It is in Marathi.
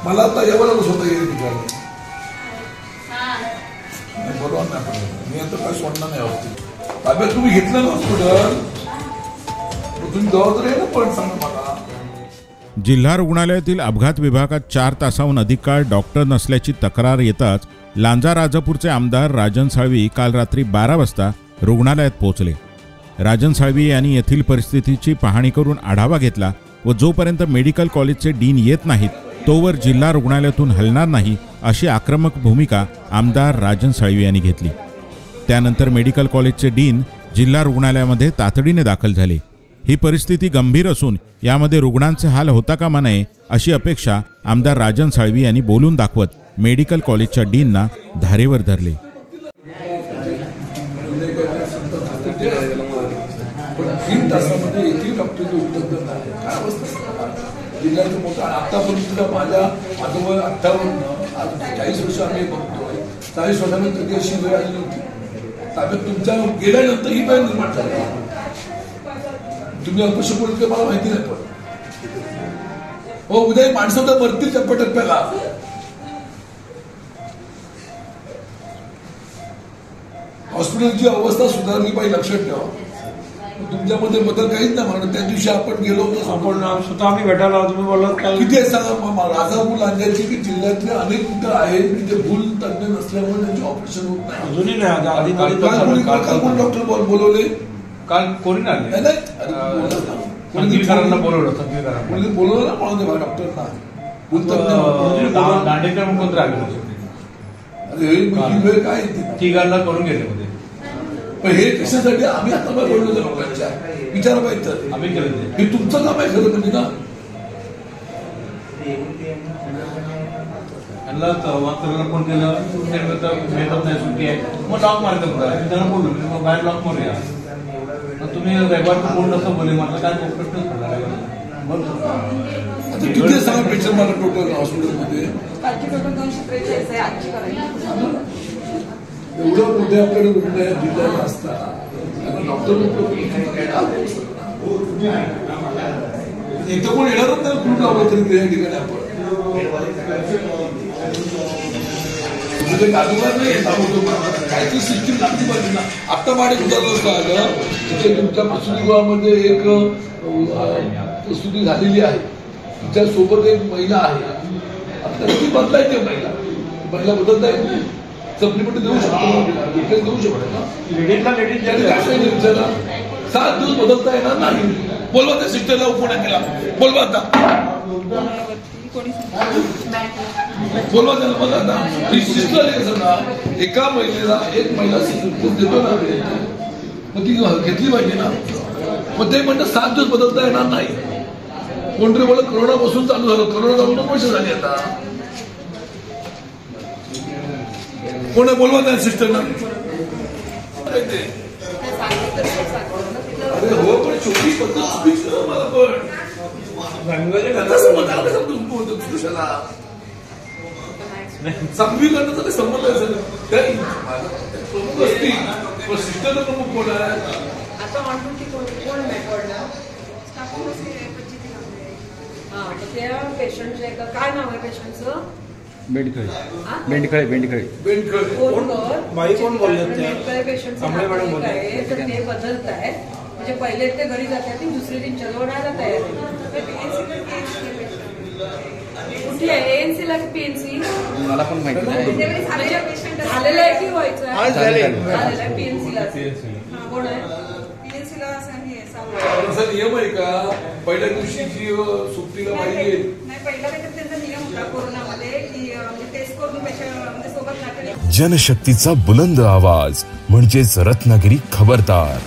मला आता यावं स्वतः येईल विचारलं बरोबर नाही पडलं. मी आता काय सोडणार नाही होती ताब्यात तुम्ही घेतलं ना हॉस्पिटल तुम्ही जबाबदारी आहे ना. पण सांगा मला जिल्हा रुग्णालयातील अपघात विभागात 4 तासाहून अधिक काळ डॉक्टर नसल्याची तक्रार येताच लांजा राजापूरचे आमदार राजन साळवी काल रात्री 12 वाजता रुग्णालयात पोहोचले. राजन साळवी यांनी येथील परिस्थितीची पाहणी करून आढावा घेतला व जोपर्यंत मेडिकल कॉलेजचे डीन येत नाहीत तोवर जिल्हा रुग्णालयातून हलणार नाही अशी आक्रमक भूमिका आमदार राजन साळवी यांनी घेतली. त्यानंतर मेडिकल कॉलेजचे डीन जिल्हा रुग्णालयामध्ये तातडीने दाखल झाले. ही परिस्थिती गंभीर असून यामध्ये रुग्णांचे हाल होता कामा नये अशी अपेक्षा आमदार राजन साळवी यांनी बोलून दाखवत मेडिकल कॉलेजच्या डीनना धारेवर धरले. पण 3 तासामध्ये एकही डॉक्टरची उपलब्ध नाही. काय अवस्था जिल्ह्याचं मोठं आतापर्यंत माझं वय 58 आज 40 वर्ष आम्ही बघतोय. 40 वर्षांनी कधी अशी वेळ आली नव्हती. ताब्यात तुमच्या गेल्यानंतर ही वेळ निर्माण झाली. तुम्ही अपक्ष बोलत मला माहिती नाही. पण हो उद्या माणसं तर मरतील टप्प्याला. हॉस्पिटलची अवस्था सुधारली पाहिजे लक्षात ठेवा. तुमच्यामध्ये बदल काहीच नाही म्हणून त्या दिवशी आपण गेलो होतो आपण स्वतः आम्ही भेटायला तुम्ही बोललात काय किती आहे सांगा. राजापूर लांजाची की जिल्ह्यातले अनेक कुठं आहेत की ते भूल तज्ञ नसल्यामुळे त्यांचे ऑपरेशन होत नाही. अजूनही नाही. काल डॉक्टर बोलवले काल कोणी नाही बोलवलं बोलवलं ना म्हणून डॉक्टरना दांडेकर कोणतं आले. अरे वेळ काय तिघांना करून गेले मध्ये. पण हे कशासाठी आम्ही आता बोललो लोकांच्या विचार पाहिजे आम्ही केलं हे तुमचं काम आहे खरं म्हणजे ना. त्यांना फोन केलं भेटत नाही सुट्टी आहे मग लॉक मारतो त्यांना बोललो बाहेर लॉक मारूया. तुम्ही रविवारचं बोलणं असं बोले मला काय प्रश्नच पडला. किती सांगा पेशंट मला टोटल हॉस्पिटलमध्ये एवढं मोठे आपल्याकडे रुग्ण जिल्ह्यात असतात डॉक्टर इथं कोण येणारच नाही. खूप लावलं तरी या ठिकाणी आपण काहीतरी सिस्टीम लागली पाहिजे ना. आत्ता माझे उदाहरण असं आलं तिथे तुमच्या प्रसूतीगृहामध्ये एक प्रसूती झालेली आहे. तिच्या सोबत एक महिला आहे. आपल्याला ती बदलायची महिला बदलता येत नाही. सप्लिमेंट देऊ शकतो देऊ शकतो ना. 7 दिवस बदलता येणार नाही. बोलवा त्या सिस्टरला उपण्या केला बोलवा आता बोलवा त्याला. बघा आता ही सिस्टर आहे समजा एका महिलेला एक महिला देतो ना मग ती घेतली पाहिजे ना. मग ते म्हणतात 7 दिवस बदलता येणार नाही. कोणतरी बोलत करोना पासून चालू झालं. करोना जाऊन 2 वर्ष झाली आता. कोण बोलवा त्या सिस्टरना. अरे हो पण छोटी पद्धत मला पण चांगली करण्याचा काही संबंध आहे प्रमुख असतील पण सिस्टरला प्रमुख कोण आहे. काय नाव आहे पेशंटचं. बेंडखळे बाई कोण बोलले तर ते बदलत आहे म्हणजे पहिले ते घरी जातात दुसरे दिन चलवण्याला तयार कुठे आहे. एएनसी ला की पीएनसी मला पण माहिती नाही. झालेलं आहे की व्हायचं झालेलं आहे पीएनसी ला. कोण आहे असा नियम आहे का पहिल्या दिवशी जी सुट्टीला पाहिजे पहिला त्यांचा नियम होता कोरोनामध्ये की टेस्ट करून पेशंट सोबत. जनशक्तीचा बुलंद आवाज म्हणजेच रत्नागिरी खबरदार.